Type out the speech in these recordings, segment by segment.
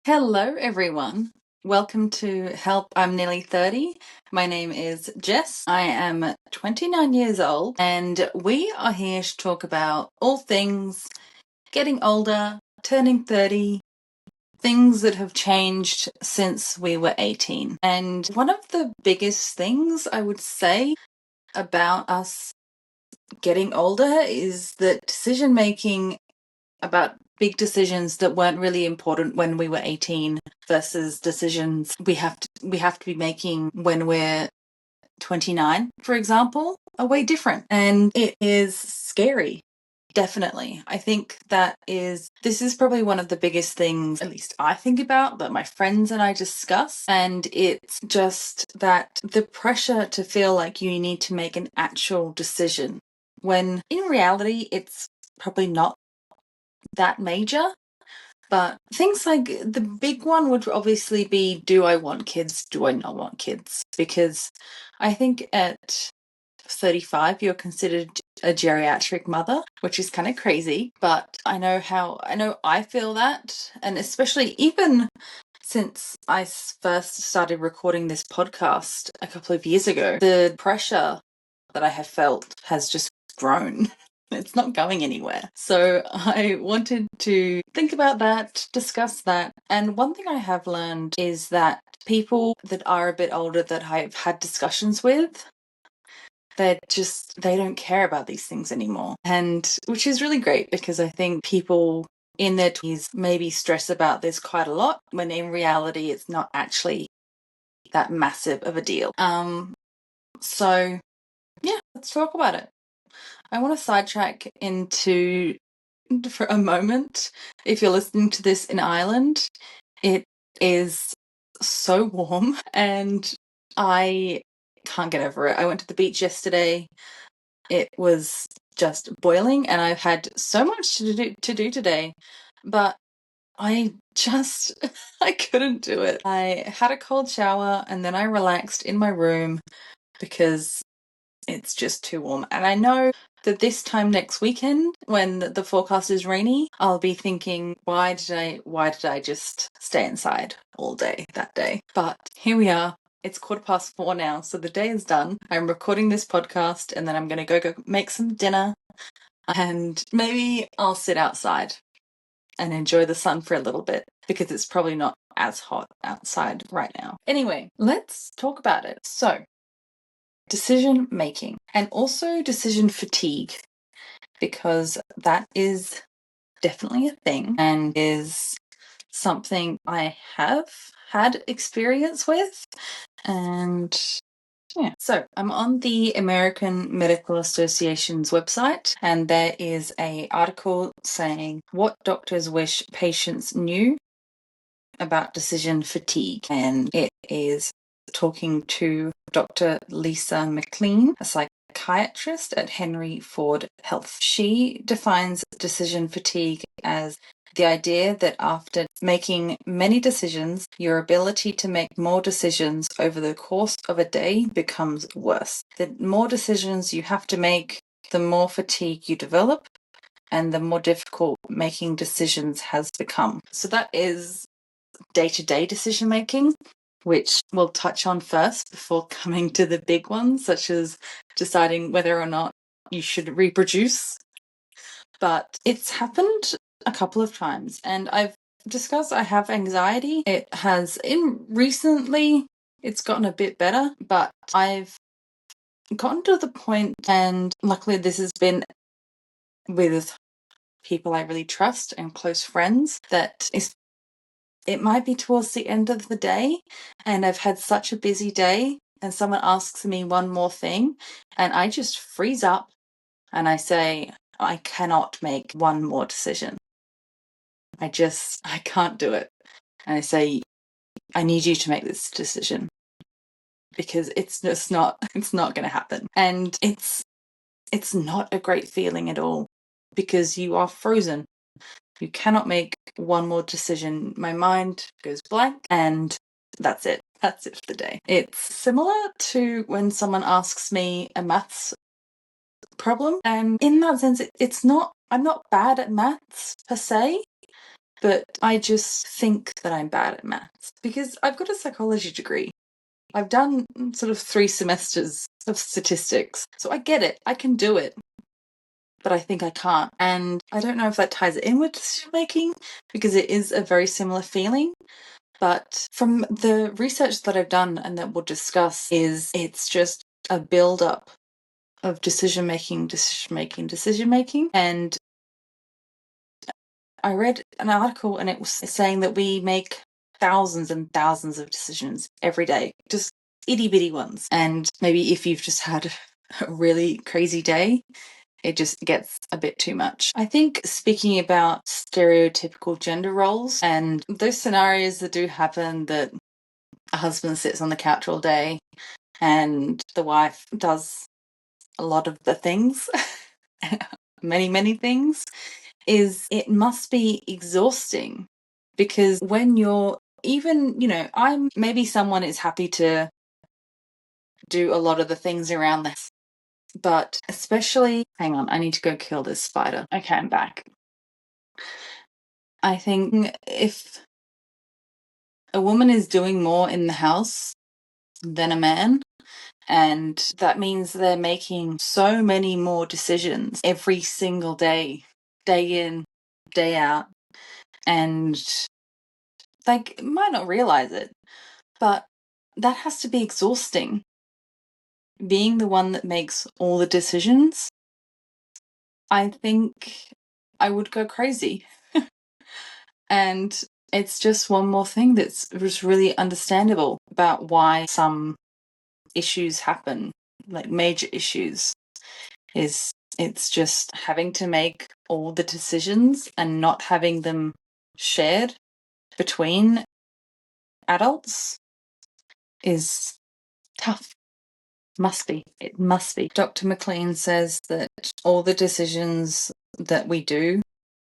Hello, everyone. Welcome to Help. I'm nearly 30. My name is Jess. I am 29 years old, and we are here to talk about all things getting older, turning 30, things that have changed since we were 18. And one of the biggest things I would say about us getting older is that decision making about big decisions that weren't really important when we were 18 versus decisions we have to be making when we're 29, for example, are way different. And it is scary. Definitely. I think this is probably one of the biggest things, at least I think about, that my friends and I discuss. And it's just that the pressure to feel like you need to make an actual decision when in reality it's probably not that major. But things like the big one would obviously be, do I want kids? Do I not want kids? Because I think at 35, you're considered a geriatric mother, which is kind of crazy. But I know I feel that. And especially even since I first started recording this podcast a couple of years ago, the pressure that I have felt has just grown. It's not going anywhere. So I wanted to think about that, discuss that. And one thing I have learned is that people that are a bit older that I've had discussions with, they don't care about these things anymore. And which is really great, because I think people in their 20s maybe stress about this quite a lot, when in reality it's not actually that massive of a deal. So yeah, let's talk about it. I want to sidetrack into, for a moment, if you're listening to this in Ireland, it is so warm and I can't get over it. I went to the beach yesterday. It was just boiling and I've had so much to do today, but I couldn't do it. I had a cold shower and then I relaxed in my room because it's just too warm. And I know that this time next weekend, when the forecast is rainy, I'll be thinking, why did I just stay inside all day that day? But here we are. It's 4:15 now, so the day is done. I'm recording this podcast and then I'm going to go make some dinner, and maybe I'll sit outside and enjoy the sun for a little bit, because it's probably not as hot outside right now. Anyway, let's talk about it. So, decision making, and also decision fatigue, because that is definitely a thing and is something I have had experience with. And yeah, so I'm on the American Medical Association's website, and there is an article saying what doctors wish patients knew about decision fatigue, and it is talking to Dr. Lisa McLean, a psychiatrist at Henry Ford Health. She defines decision fatigue as the idea that after making many decisions, your ability to make more decisions over the course of a day becomes worse. The more decisions you have to make, the more fatigue you develop, and the more difficult making decisions has become. So that is day-to-day decision making, which we'll touch on first before coming to the big ones, such as deciding whether or not you should reproduce. But it's happened a couple of times, and I've discussed I have anxiety. It has recently it's gotten a bit better, but I've gotten to the point, and luckily this has been with people I really trust and close friends, that it might be towards the end of the day and I've had such a busy day and someone asks me one more thing and I just freeze up and I say, I cannot make one more decision. I can't do it. And I say, I need you to make this decision, because it's not going to happen. And it's not a great feeling at all, because you are frozen. You cannot make one more decision. My mind goes blank and that's it. That's it for the day. It's similar to when someone asks me a maths problem. And in that sense, I'm not bad at maths per se, but I just think that I'm bad at maths because I've got a psychology degree. I've done sort of 3 semesters of statistics, so I get it. I can do it. But I think I can't. And I don't know if that ties in with decision making because it is a very similar feeling. But from the research that I've done and that we'll discuss it's just a build up of decision making. And I read an article and it was saying that we make thousands and thousands of decisions every day, just itty bitty ones. And maybe if you've just had a really crazy day, it just gets a bit too much. I think speaking about stereotypical gender roles and those scenarios that do happen, that a husband sits on the couch all day and the wife does a lot of the things, many things, it must be exhausting because when you're even, maybe someone is happy to do a lot of the things around this, but especially, hang on, I need to go kill this spider. Okay, I'm back. I think if a woman is doing more in the house than a man, and that means they're making so many more decisions every single day, day in, day out, and they might not realize it, but that has to be exhausting. Being the one that makes all the decisions, I think I would go crazy. And it's just one more thing that's just really understandable about why some issues happen, like major issues, is it's just having to make all the decisions and not having them shared between adults is tough. It must be. Dr. McLean says that all the decisions that we do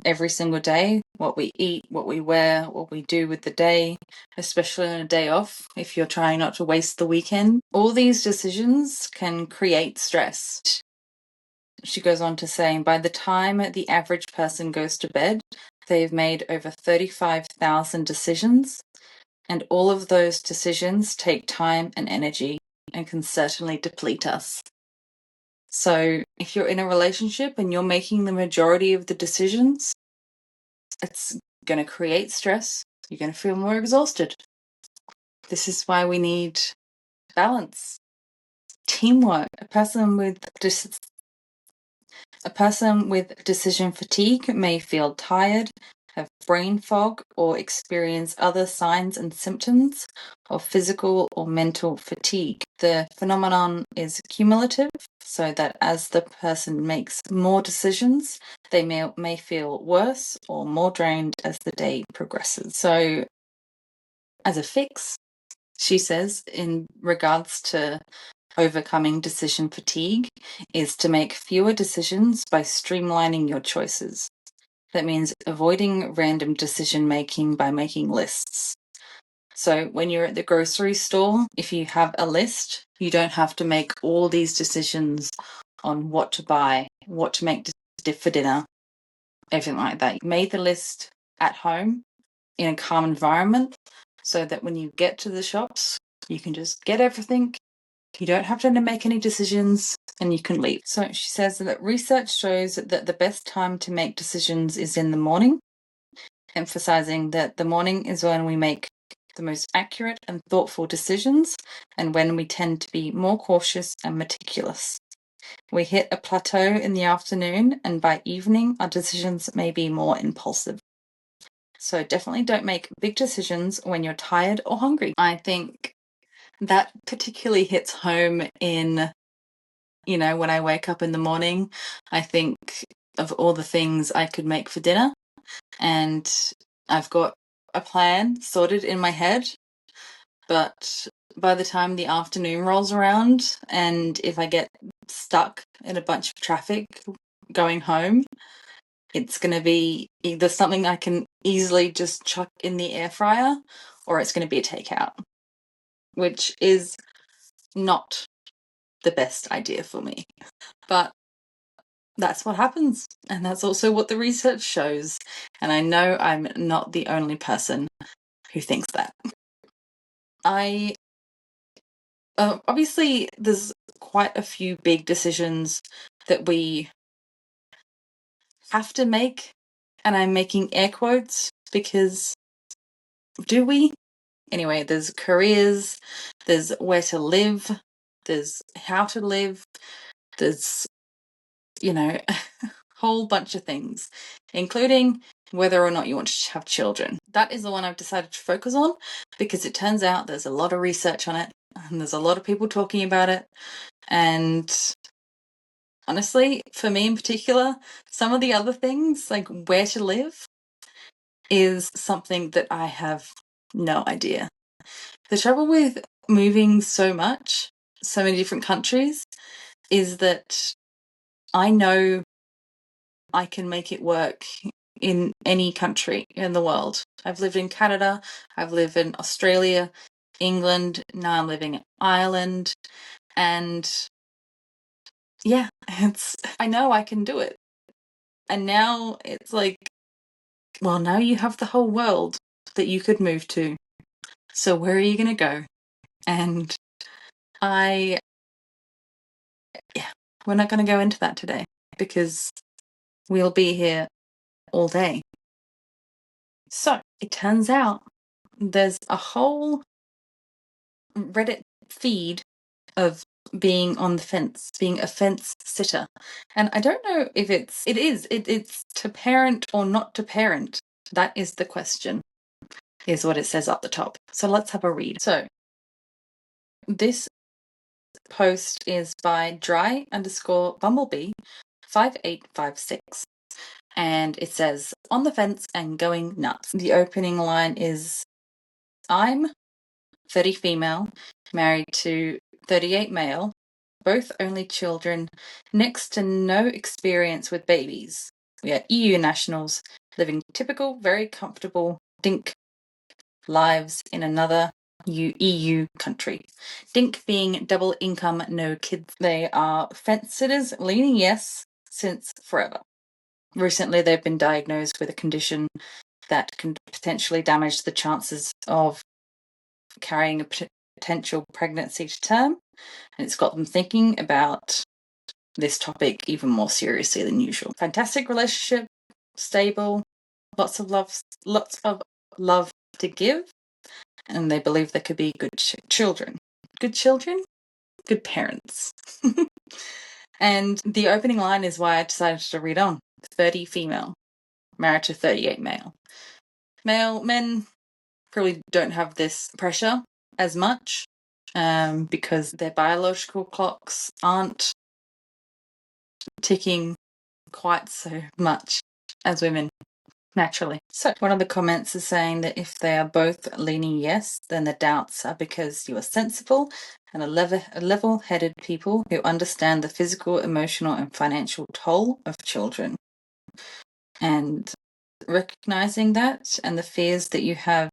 every single day, what we eat, what we wear, what we do with the day, especially on a day off, if you're trying not to waste the weekend, all these decisions can create stress. She goes on to say, by the time the average person goes to bed, they've made over 35,000 decisions, and all of those decisions take time and energy and can certainly deplete us. So if you're in a relationship and you're making the majority of the decisions, it's going to create stress. You're going to feel more exhausted. This is why we need balance, teamwork. A person with decision fatigue may feel tired, have brain fog, or experience other signs and symptoms of physical or mental fatigue. The phenomenon is cumulative, so that as the person makes more decisions, they may feel worse or more drained as the day progresses. So, as a fix, she says, in regards to overcoming decision fatigue, is to make fewer decisions by streamlining your choices. That means avoiding random decision making by making lists. So when you're at the grocery store, if you have a list, you don't have to make all these decisions on what to buy, what to make for dinner, everything like that. You made the list at home in a calm environment so that when you get to the shops, you can just get everything. You don't have to make any decisions and you can leave. So she says that research shows that the best time to make decisions is in the morning, emphasizing that the morning is when we make the most accurate and thoughtful decisions and when we tend to be more cautious and meticulous. We hit a plateau in the afternoon, and by evening, our decisions may be more impulsive. So definitely don't make big decisions when you're tired or hungry. I think that particularly hits home in, when I wake up in the morning, I think of all the things I could make for dinner, and I've got a plan sorted in my head, but by the time the afternoon rolls around, and if I get stuck in a bunch of traffic going home, it's going to be either something I can easily just chuck in the air fryer, or it's going to be a takeout, which is not the best idea for me. But that's what happens. And that's also what the research shows. And I know I'm not the only person who thinks that. Obviously, there's quite a few big decisions that we have to make. And I'm making air quotes because do we? Anyway, there's careers, there's where to live, there's how to live, there's, a whole bunch of things, including whether or not you want to have children. That is the one I've decided to focus on because it turns out there's a lot of research on it and there's a lot of people talking about it. And honestly, for me in particular, some of the other things, like where to live, is something that I have no idea. The trouble with moving so much, so many different countries, is that I know I can make it work in any country in the world. I've lived in Canada, I've lived in Australia, England, now I'm living in Ireland, and yeah, I know I can do it. And now it's like, well, now you have the whole world that you could move to. So where are you going to go? And we're not going to go into that today because we'll be here all day. So it turns out there's a whole Reddit feed of being on the fence, being a fence sitter. And I don't know if it's to parent or not to parent. That is the question, is what it says up the top. So let's have a read. So this post is by dry_bumblebee 5856. And it says, on the fence and going nuts. The opening line is, I'm 30 female, married to 38 male, both only children, next to no experience with babies. We are EU nationals, living typical, very comfortable DINK lives in another EU country. DINK being double income, no kids. They are fence sitters, leaning yes, since forever. Recently, they've been diagnosed with a condition that can potentially damage the chances of carrying a potential pregnancy to term, and it's got them thinking about this topic even more seriously than usual. Fantastic relationship, stable, lots of love to give, and they believe they could be good children. Good children? Good parents. And the opening line is why I decided to read on. 30 female, married to 38 male. Men probably don't have this pressure as much because their biological clocks aren't ticking quite so much as women naturally. So one of the comments is saying that if they are both leaning yes, then the doubts are because you are sensible and a level-headed people who understand the physical, emotional, and financial toll of children. And recognizing that and the fears that you have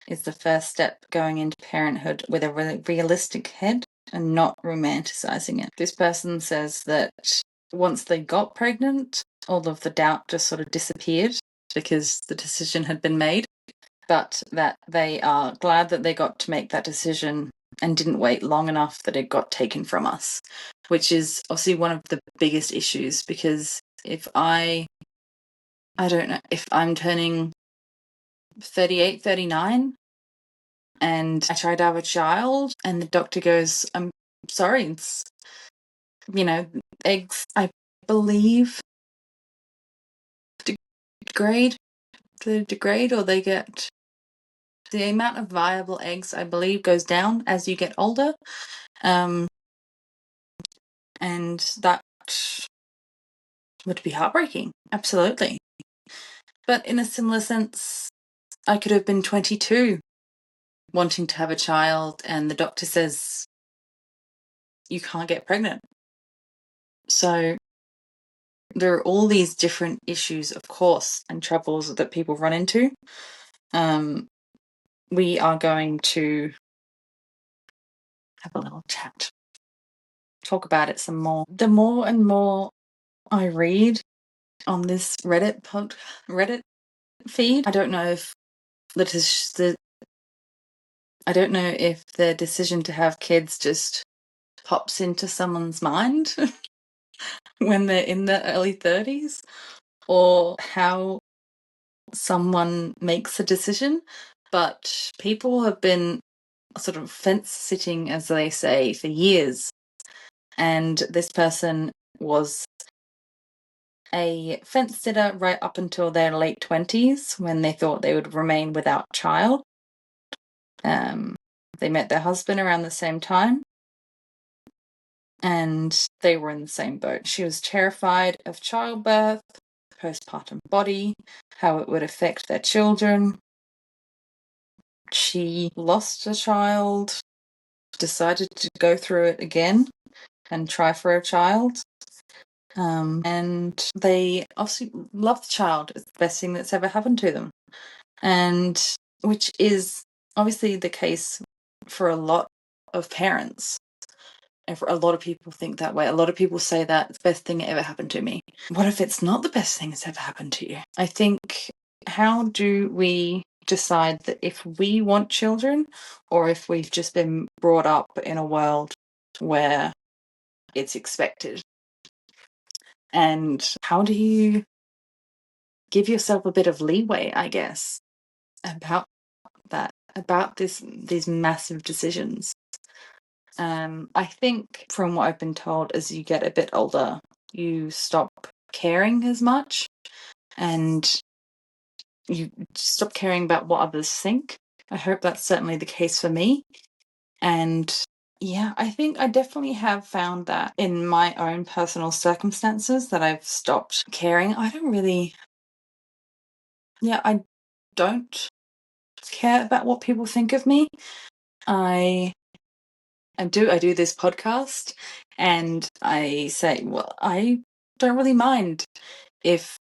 is the first step going into parenthood with a realistic head and not romanticizing it. This person says that once they got pregnant, all of the doubt just sort of disappeared because the decision had been made, but that they are glad that they got to make that decision and didn't wait long enough that it got taken from us, which is obviously one of the biggest issues because if I don't know, if I'm turning 38, 39, and I try to have a child and the doctor goes, I'm sorry, it's, eggs, I believe, degrade or they get, the amount of viable eggs, I believe, goes down as you get older. And that would be heartbreaking. Absolutely. But in a similar sense, I could have been 22 wanting to have a child and the doctor says you can't get pregnant. So there are all these different issues, of course, and troubles that people run into. We are going to have a little chat, talk about it some more. The more and more I read on this Reddit feed. I don't know if I don't know if the decision to have kids just pops into someone's mind when they're in their early 30s, or how someone makes a decision, but people have been sort of fence sitting, as they say, for years. And this person was a fence sitter right up until their late 20s, when they thought they would remain without child. They met their husband around the same time, and they were in the same boat. She was terrified of childbirth, postpartum body, how it would affect their children. She lost a child, decided to go through it again and try for a child. And they obviously love the child. It's the best thing that's ever happened to them. And which is obviously the case for a lot of parents. And for a lot of people think that way. A lot of people say that it's the best thing that ever happened to me. What if it's not the best thing that's ever happened to you? I think, how do we decide that if we want children, or if we've just been brought up in a world where it's expected? And how do you give yourself a bit of leeway, I guess, about that, about these massive decisions? I think, from what I've been told, as you get a bit older, you stop caring as much, and you stop caring about what others think. I hope that's certainly the case for me. And yeah, I think I definitely have found that in my own personal circumstances, that I've stopped caring. I don't care about what people think of me. I do this podcast, and I say, well, I don't really mind if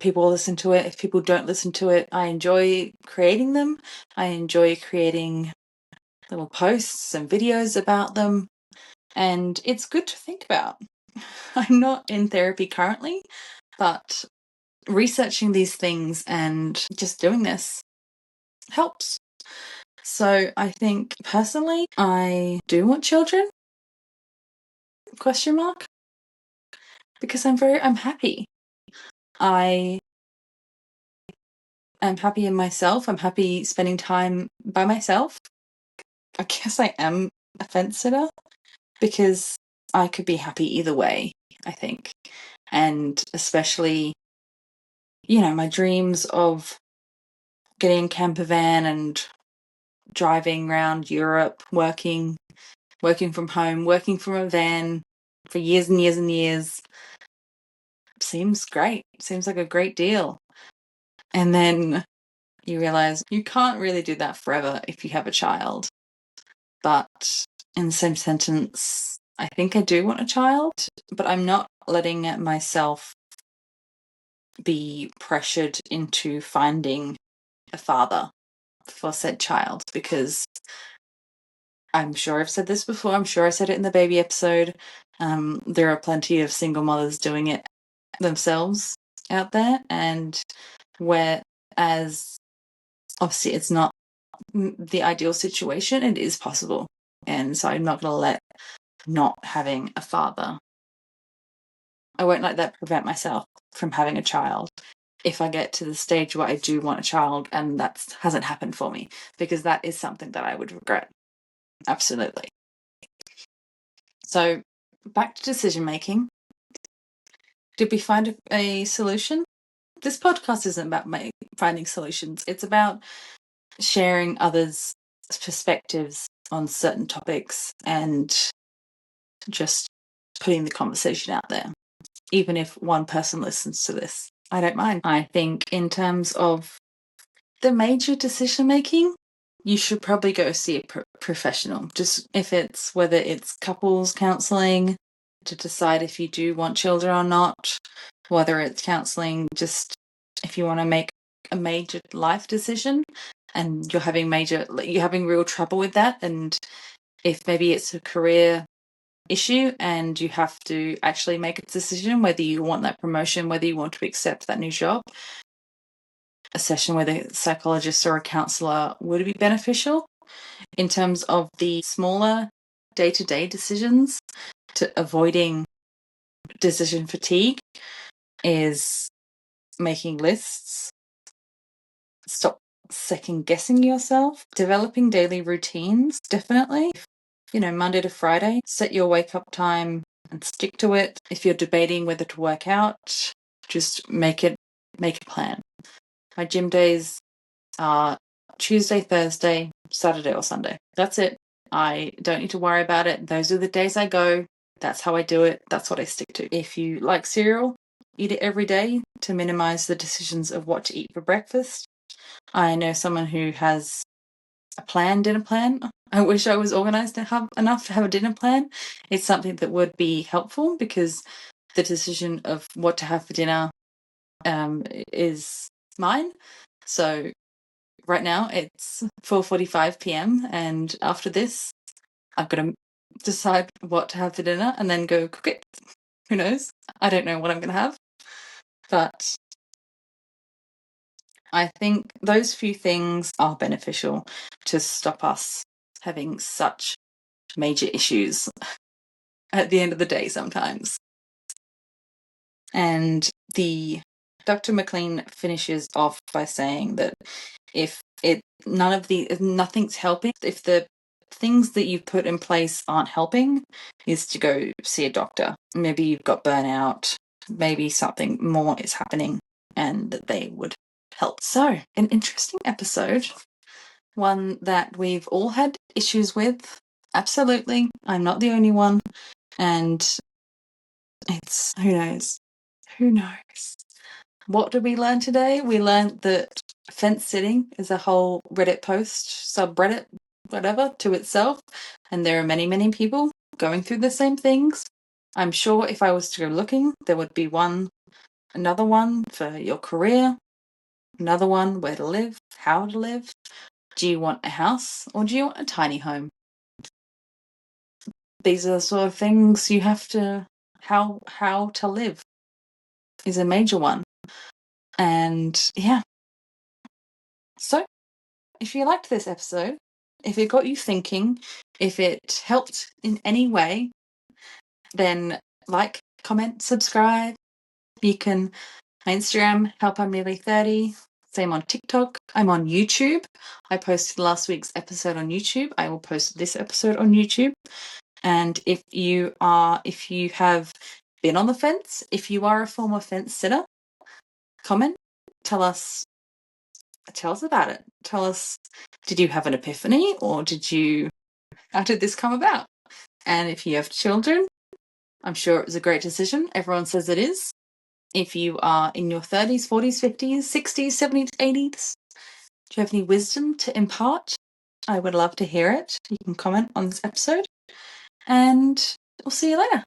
people listen to it, if people don't listen to it. I enjoy creating them. I enjoy creating little posts and videos about them, and it's good to think about. I'm not in therapy currently, but researching these things and just doing this helps. So I think, personally, I do want children, ? Because I'm happy. I am happy in myself. I'm happy spending time by myself. I guess I am a fence sitter because I could be happy either way, I think. And especially, my dreams of getting a camper van and driving around Europe, working from home, working from a van for years and years and years, seems great. Seems like a great deal. And then you realize you can't really do that forever if you have a child. But in the same sentence, I think I do want a child, but I'm not letting myself be pressured into finding a father for said child, because I'm sure I've said this before. I'm sure I said it in the baby episode. There are plenty of single mothers doing it themselves out there, and whereas obviously it's not the ideal situation, it is possible. And so I'm not going to let not having a father, I won't let that prevent myself from having a child if I get to the stage where I do want a child and that hasn't happened for me, because that is something that I would regret. Absolutely. So back to decision making. Did we find a solution? This podcast isn't about finding solutions. It's about sharing others' perspectives on certain topics and just putting the conversation out there. Even if one person listens to this, I don't mind. I think, in terms of the major decision making, you should probably go see a professional. Just whether it's couples counseling to decide if you do want children or not, whether it's counseling just if you want to make a major life decision and you're having real trouble with that, and if maybe it's a career issue and you have to actually make a decision whether you want that promotion, whether you want to accept that new job, a session with a psychologist or a counselor would be beneficial. In terms of the smaller day-to-day decisions, to avoiding decision fatigue is making lists, stop second guessing yourself, developing daily routines, definitely. Monday to Friday, set your wake up time and stick to it. If you're debating whether to work out, just make a plan. My gym days are Tuesday, Thursday, Saturday or Sunday. That's it. I don't need to worry about it. Those are the days I go. That's how I do it. That's what I stick to. If you like cereal, eat it every day to minimize the decisions of what to eat for breakfast. I know someone who has a dinner plan. I wish I was organized enough to have a dinner plan. It's something that would be helpful because the decision of what to have for dinner is mine. So right now it's 4:45 p.m. and after this I've got to decide what to have for dinner and then go cook it. Who knows? I don't know what I'm going to have. But I think those few things are beneficial to stop us having such major issues at the end of the day sometimes. And Dr. McLean finishes off by saying that if nothing's helping, if the things that you've put in place aren't helping, is to go see a doctor. Maybe you've got burnout, maybe something more is happening and that they would help. So, an interesting episode, one that we've all had issues with. Absolutely. I'm not the only one. And it's, who knows? Who knows? What did we learn today? We learned that fence sitting is a whole Reddit post, subreddit, whatever, to itself. And there are many, many people going through the same things. I'm sure if I was to go looking, there would be another one for your career, another one where to live, how to live. Do you want a house or do you want a tiny home? These are the sort of things you have to, how to live is a major one. And yeah. So if you liked this episode, if it got you thinking, if it helped in any way, then like, comment, subscribe. You can, my Instagram, help I'm nearly 30. Same on TikTok. I'm on YouTube. I posted last week's episode on YouTube. I will post this episode on YouTube. And if you have been on the fence, if you are a former fence sitter, comment, tell us about it. Tell us, did you have an epiphany or how did this come about? And if you have children, I'm sure it was a great decision. Everyone says it is. If you are in your 30s, 40s, 50s, 60s, 70s, 80s, do you have any wisdom to impart? I would love to hear it. You can comment on this episode and we'll see you later.